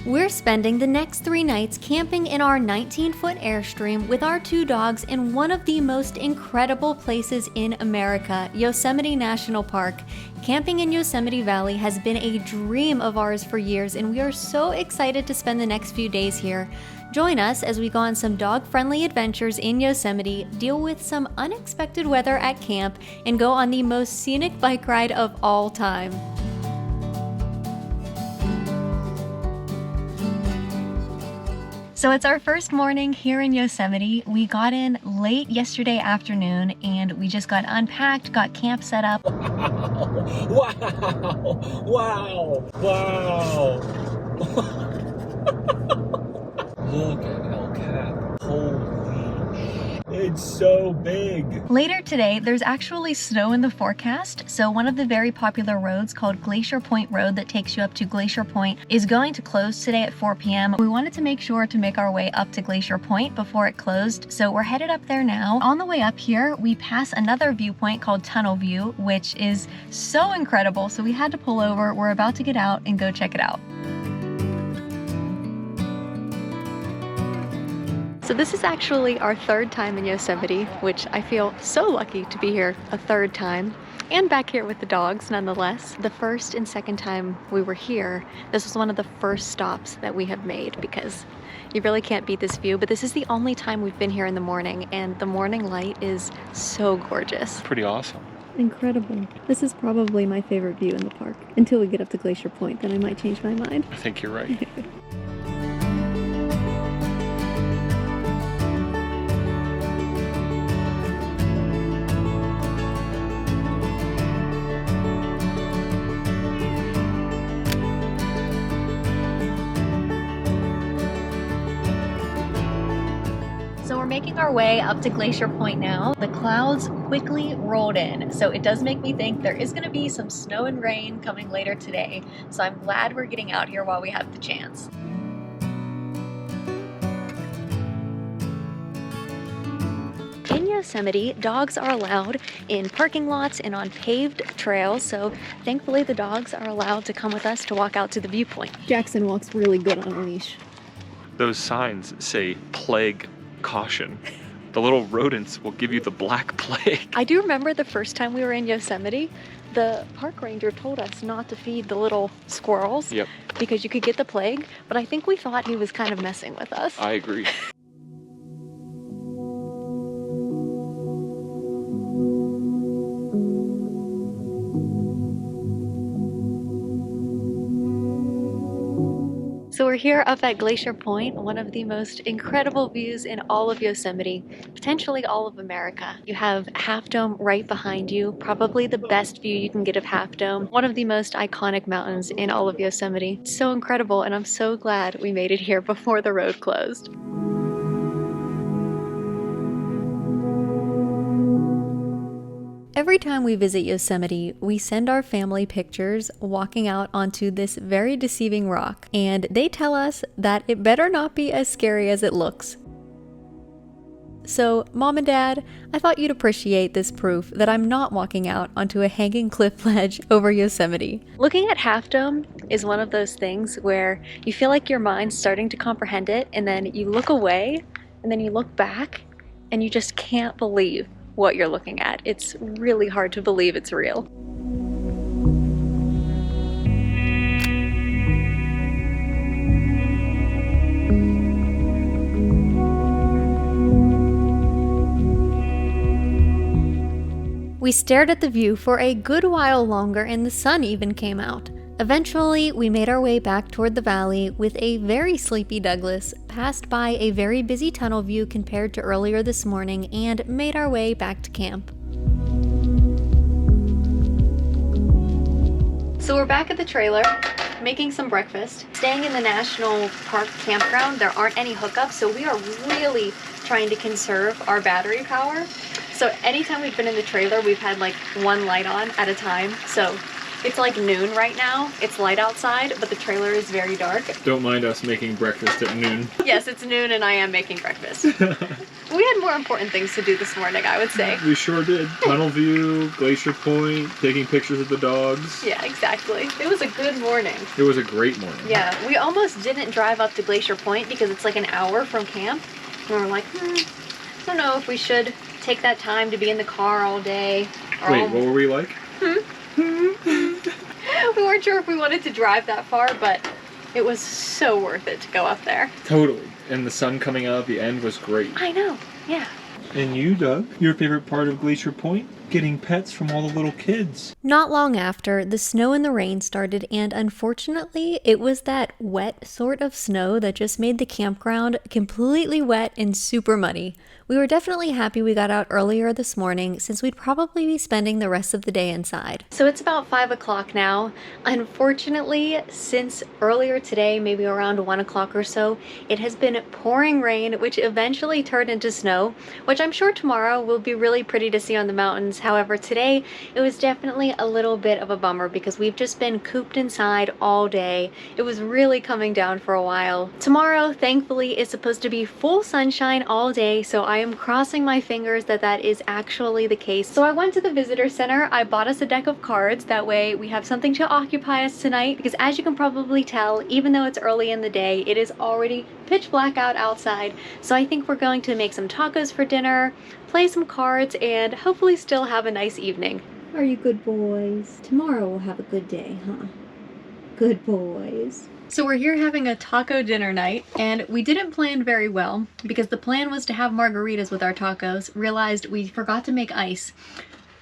We're spending the next 3 nights camping in our 19-foot Airstream with our 2 dogs in one of the most incredible places in America, Yosemite National Park. Camping in Yosemite Valley has been a dream of ours for years, and we are so excited to spend the next few days here. Join us as we go on some dog-friendly adventures in Yosemite, deal with some unexpected weather at camp, and go on the most scenic bike ride of all time. So it's our first morning here in Yosemite. We got in late yesterday afternoon and we just got unpacked, got camp set up. Wow! Wow! Wow! Look at El Cap. Holy, it's so big. Later today, there's actually snow in the forecast, so one of the very popular roads called Glacier Point Road that takes you up to Glacier Point is going to close today at 4 p.m. We wanted to make sure to make our way up to Glacier Point before it closed, so we're headed up there now. On the way up here, we pass another viewpoint called Tunnel View, which is so incredible, so we had to pull over. We're about to get out and go check it out. So this is actually our 3rd time in Yosemite, which I feel so lucky to be here a 3rd time and back here with the dogs nonetheless. The 1st and 2nd time we were here, this was one of the first stops that we have made because you really can't beat this view, but this is the only time we've been here in the morning and the morning light is so gorgeous. Pretty awesome. Incredible. This is probably my favorite view in the park until we get up to Glacier Point, then I might change my mind. I think you're right. So we're making our way up to Glacier Point now. The clouds quickly rolled in, so it does make me think there is going to be some snow and rain coming later today. So I'm glad we're getting out here while we have the chance. In Yosemite, dogs are allowed in parking lots and on paved trails, so thankfully the dogs are allowed to come with us to walk out to the viewpoint. Jackson walks really good on a leash. Those signs say plague caution. The little rodents will give you the black plague. I do remember the first time we were in Yosemite, the park ranger told us not to feed the little squirrels because you could get the plague, but I think we thought he was kind of messing with us. I agree. So we're here up at Glacier Point, one of the most incredible views in all of Yosemite, potentially all of America. You have Half Dome right behind you, probably the best view you can get of Half Dome, one of the most iconic mountains in all of Yosemite. It's so incredible, and I'm so glad we made it here before the road closed. Every time we visit Yosemite, we send our family pictures walking out onto this very deceiving rock, and they tell us that it better not be as scary as it looks. So, Mom and Dad, I thought you'd appreciate this proof that I'm not walking out onto a hanging cliff ledge over Yosemite. Looking at Half Dome is one of those things where you feel like your mind's starting to comprehend it, and then you look away, and then you look back, and you just can't believe what you're looking at. It's really hard to believe it's real. We stared at the view for a good while longer and the sun even came out. Eventually, we made our way back toward the valley with a very sleepy Douglas, passed by a very busy tunnel view compared to earlier this morning, and made our way back to camp. So we're back at the trailer, making some breakfast. Staying in the National Park campground, there aren't any hookups, so we are really trying to conserve our battery power. So anytime we've been in the trailer, we've had like one light on at a time, so it's like noon right now. It's light outside, but the trailer is very dark. Don't mind us making breakfast at noon. Yes, it's noon and I am making breakfast. We had more important things to do this morning, I would say. We sure did. Tunnel view, Glacier Point, taking pictures of the dogs. Yeah, exactly. It was a good morning. It was a great morning. Yeah, we almost didn't drive up to Glacier Point because it's like an hour from camp. And we're like, I don't know if we should take that time to be in the car all day. Wait, what were we like? We weren't sure if we wanted to drive that far, but it was so worth it to go up there. Totally. And the sun coming out at the end was great. I know, yeah. And you, Doug? Your favorite part of Glacier Point? Getting pets from all the little kids. Not long after, the snow and the rain started, and unfortunately, it was that wet sort of snow that just made the campground completely wet and super muddy. We were definitely happy we got out earlier this morning since we'd probably be spending the rest of the day inside. So it's about 5 o'clock now. Unfortunately, since earlier today, maybe around 1 o'clock or so, it has been pouring rain, which eventually turned into snow, which I'm sure tomorrow will be really pretty to see on the mountains. However, today it was definitely a little bit of a bummer because we've just been cooped inside all day. It was really coming down for a while. Tomorrow, thankfully, is supposed to be full sunshine all day, so I am crossing my fingers that that is actually the case. So I went to the visitor center. I bought us a deck of cards. That way we have something to occupy us tonight, because as you can probably tell, even though it's early in the day, it is already pitch black out outside. So I think we're going to make some tacos for dinner, play some cards, and hopefully still have a nice evening. Are you good boys? Tomorrow we'll have a good day, huh? Good boys. So we're here having a taco dinner night, and we didn't plan very well because the plan was to have margaritas with our tacos. Realized we forgot to make ice.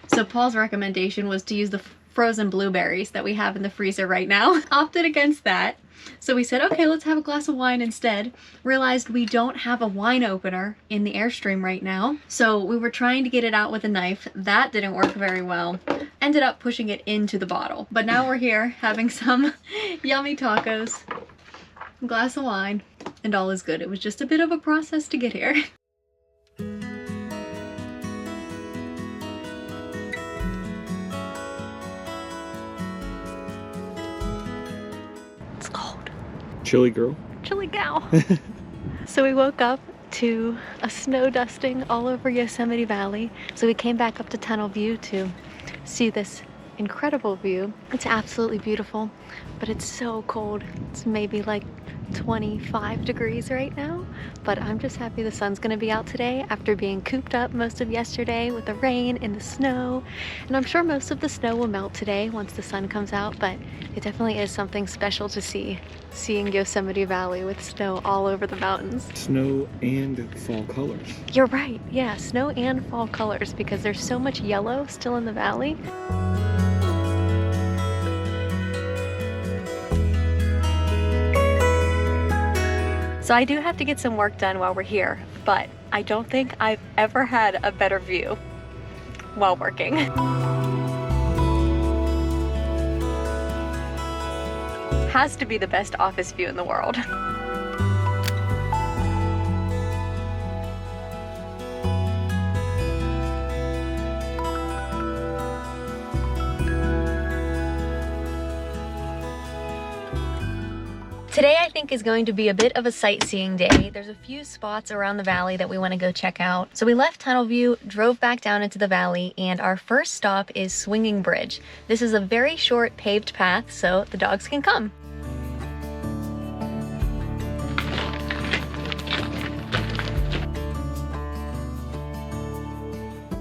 So Paul's recommendation was to use the frozen blueberries that we have in the freezer right now. Opted against that. So we said, okay, let's have a glass of wine instead. Realized we don't have a wine opener in the Airstream right now. So we were trying to get it out with a knife. That didn't work very well. Ended up pushing it into the bottle. But now we're here having some yummy tacos, a glass of wine, and all is good. It was just a bit of a process to get here. It's cold. Chilly girl. Chilly gal. So we woke up to a snow dusting all over Yosemite Valley. So we came back up to Tunnel View to see this incredible view. It's absolutely beautiful, but it's so cold. It's maybe like 25 degrees right now, but I'm just happy the sun's gonna be out today after being cooped up most of yesterday with the rain and the snow. And I'm sure most of the snow will melt today once the sun comes out, but it definitely is something special to see, seeing Yosemite Valley with snow all over the mountains. Snow and fall colors. You're right, yeah, snow and fall colors, because there's so much yellow still in the valley. So I do have to get some work done while we're here, but I don't think I've ever had a better view while working. Has to be the best office view in the world. Today I think is going to be a bit of a sightseeing day. There's a few spots around the valley that we want to go check out. So we left Tunnel View, drove back down into the valley, and our first stop is Swinging Bridge. This is a very short paved path, so the dogs can come.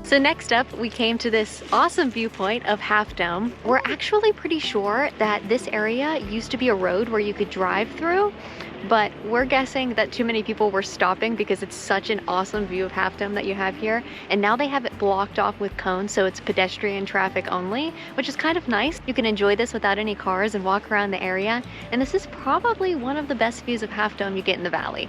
So next up, we came to this awesome viewpoint of Half Dome. We're actually pretty sure that this area used to be a road where you could drive through, but we're guessing that too many people were stopping because it's such an awesome view of Half Dome that you have here. And now they have it blocked off with cones, so it's pedestrian traffic only, which is kind of nice. You can enjoy this without any cars and walk around the area. And this is probably one of the best views of Half Dome you get in the valley.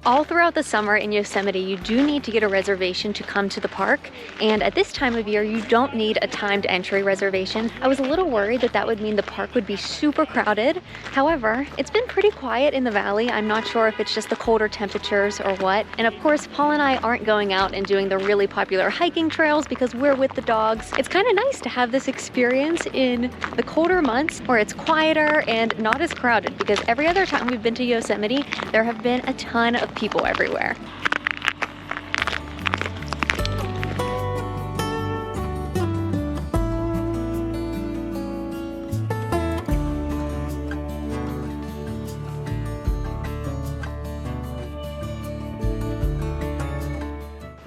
All throughout the summer in Yosemite, you do need to get a reservation to come to the park. And at this time of year, you don't need a timed entry reservation. I was a little worried that that would mean the park would be super crowded. However, it's been pretty quiet in the valley. I'm not sure if it's just the colder temperatures or what. And of course, Paul and I aren't going out and doing the really popular hiking trails because we're with the dogs. It's kind of nice to have this experience in the colder months where it's quieter and not as crowded, because every other time we've been to Yosemite, there have been a ton of people everywhere.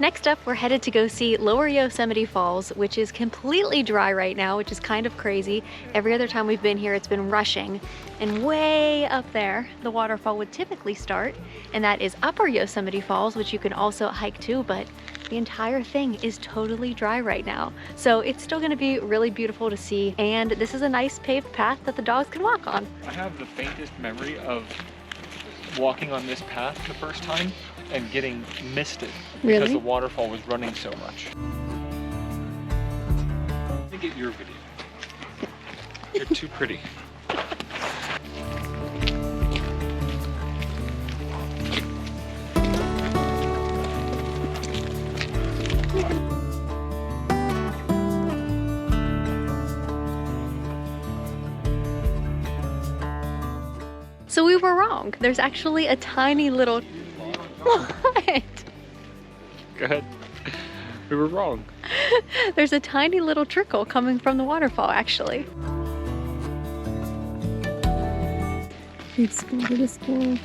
Next up, we're headed to go see Lower Yosemite Falls, which is completely dry right now, which is kind of crazy. Every other time we've been here, it's been rushing. And way up there, the waterfall would typically start, and that is Upper Yosemite Falls, which you can also hike to, but the entire thing is totally dry right now. So it's still gonna be really beautiful to see, and this is a nice paved path that the dogs can walk on. I have the faintest memory of walking on this path the first time and getting misted because the waterfall was running so much. Let me get your video. You're too pretty. So we were wrong. There's actually a tiny little... What? Go ahead. We were wrong. There's a tiny little trickle coming from the waterfall, actually. It's school.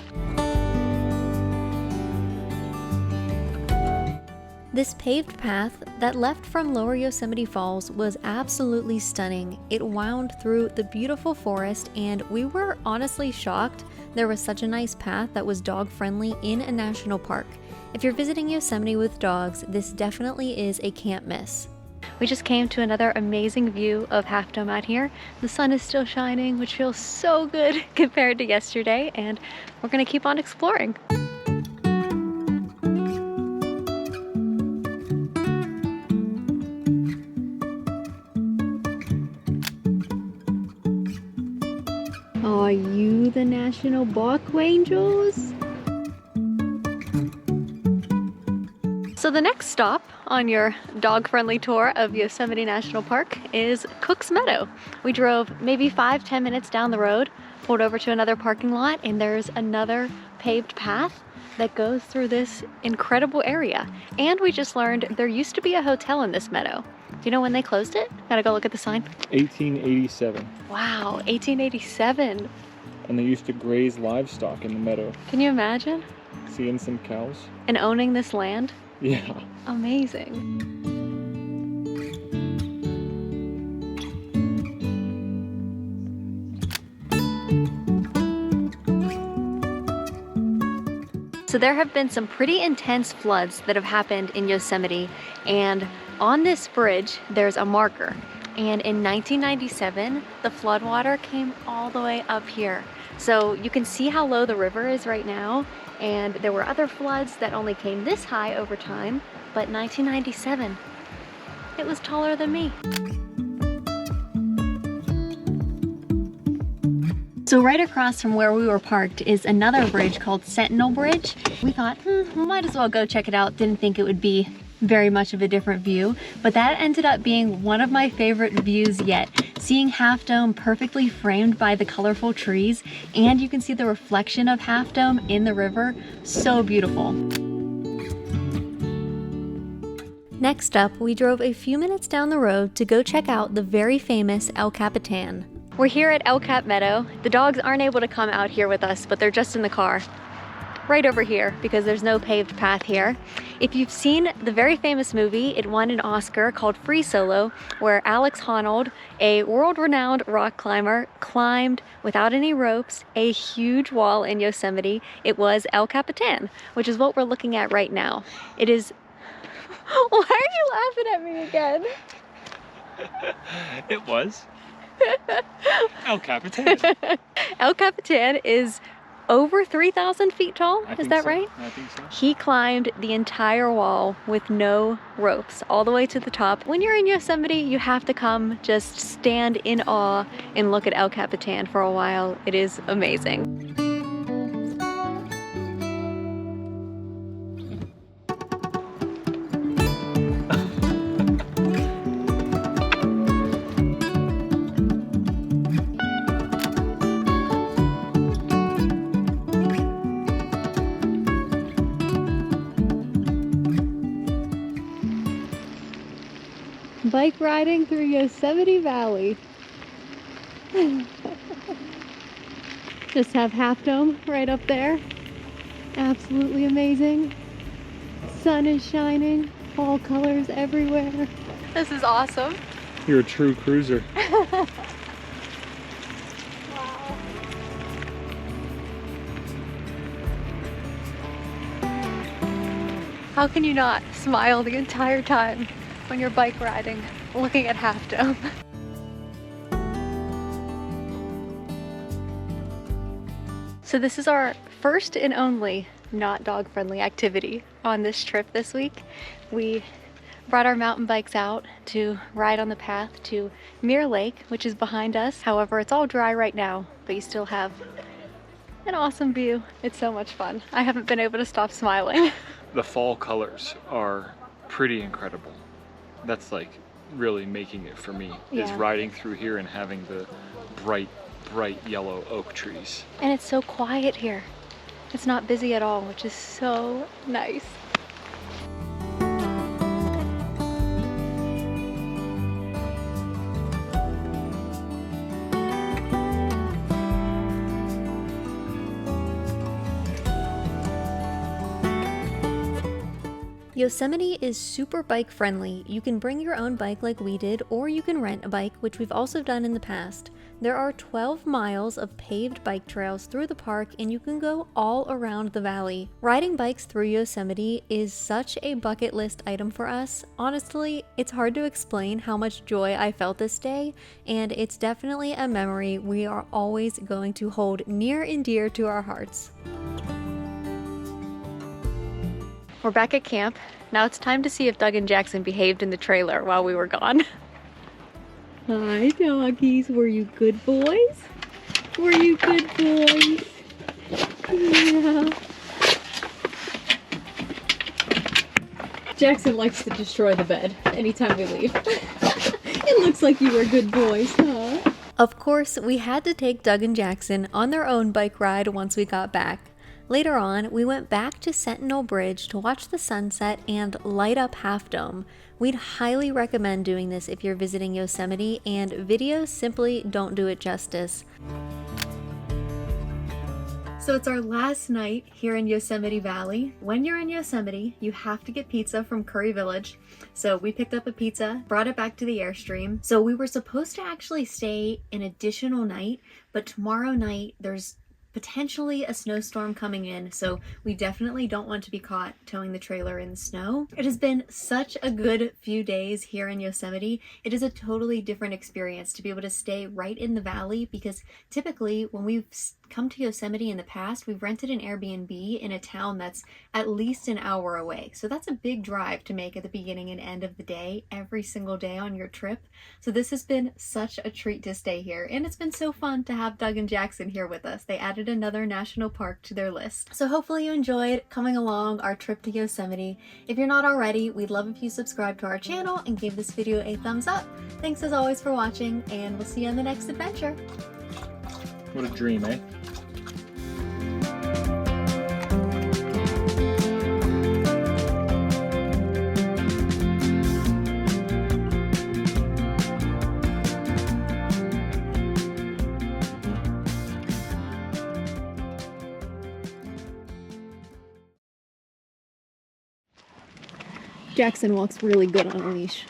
This paved path that left from Lower Yosemite Falls was absolutely stunning. It wound through the beautiful forest, and we were honestly shocked there was such a nice path that was dog-friendly in a national park. If you're visiting Yosemite with dogs, this definitely is a can't miss. We just came to another amazing view of Half Dome out here. The sun is still shining, which feels so good compared to yesterday, and we're gonna keep on exploring. Are you the national bark rangers? So the next stop on your dog-friendly tour of Yosemite National Park is Cooks Meadow. We drove maybe 5-10 minutes down the road, pulled over to another parking lot, and there's another paved path that goes through this incredible area. And we just learned there used to be a hotel in this meadow. Do you know when they closed it? Gotta go look at the sign. 1887. Wow, 1887. And they used to graze livestock in the meadow. Can you imagine? Seeing some cows. And owning this land? Yeah. Amazing. So there have been some pretty intense floods that have happened in Yosemite, and on this bridge there's a marker, and in 1997 the floodwater came all the way up here. So you can see how low the river is right now, and there were other floods that only came this high over time, but 1997, it was taller than me. So right across from where we were parked is another bridge called Sentinel Bridge. We thought, might as well go check it out. Didn't think it would be very much of a different view, but that ended up being one of my favorite views yet. Seeing Half Dome perfectly framed by the colorful trees, and you can see the reflection of Half Dome in the river. So beautiful. Next up, we drove a few minutes down the road to go check out the very famous El Capitan. We're here at El Cap Meadow. The dogs aren't able to come out here with us, but they're just in the car. Right over here, because there's no paved path here. If you've seen the very famous movie, it won an Oscar called Free Solo, where Alex Honnold, a world-renowned rock climber, climbed without any ropes a huge wall in Yosemite. It was El Capitan, which is what we're looking at right now. It is... Why are you laughing at me again? It was El Capitan. El Capitan is over 3,000 feet tall. Is that right? I think so. He climbed the entire wall with no ropes all the way to the top. When you're in Yosemite, you have to come just stand in awe and look at El Capitan for a while. It is amazing. Bike riding through Yosemite Valley. Just have Half Dome right up there. Absolutely amazing. Sun is shining, fall colors everywhere. This is awesome. You're a true cruiser. Wow. How can you not smile the entire time when you're bike riding, looking at Half Dome? So this is our first and only not dog-friendly activity on this trip this week. We brought our mountain bikes out to ride on the path to Mirror Lake, which is behind us. However, it's all dry right now, but you still have an awesome view. It's so much fun. I haven't been able to stop smiling. The fall colors are pretty incredible. That's like really making it for me, is Yeah. riding through here and having the bright yellow oak trees. And it's so quiet here. It's not busy at all, which is so nice. Yosemite is super bike friendly. You can bring your own bike like we did, or you can rent a bike, which we've also done in the past. There are 12 miles of paved bike trails through the park, and you can go all around the valley. Riding bikes through Yosemite is such a bucket list item for us. Honestly, it's hard to explain how much joy I felt this day, and it's definitely a memory we are always going to hold near and dear to our hearts. We're back at camp. Now it's time to see if Doug and Jackson behaved in the trailer while we were gone. Hi, doggies. Were you good boys? Were you good boys? Yeah. Jackson likes to destroy the bed anytime we leave. It looks like you were good boys, huh? Of course, we had to take Doug and Jackson on their own bike ride once we got back. Later on, we went back to Sentinel Bridge to watch the sunset and light up Half Dome. We'd highly recommend doing this if you're visiting Yosemite, and videos simply don't do it justice. So it's our last night here in Yosemite Valley. When you're in Yosemite, you have to get pizza from Curry Village. So we picked up a pizza, brought it back to the Airstream. So we were supposed to actually stay an additional night, but tomorrow night there's potentially a snowstorm coming in, so we definitely don't want to be caught towing the trailer in the snow. It has been such a good few days here in Yosemite. It is a totally different experience to be able to stay right in the valley, because typically when we've come to Yosemite in the past, we've rented an Airbnb in a town that's at least an hour away. So that's a big drive to make at the beginning and end of the day, every single day on your trip. So this has been such a treat to stay here, and it's been so fun to have Doug and Jackson here with us. They added another national park to their list. So hopefully you enjoyed coming along our trip to Yosemite. If you're not already, we'd love if you subscribe to our channel and gave this video a thumbs up. Thanks as always for watching, and we'll see you on the next adventure. What a dream, eh? Jackson walks really good on a leash.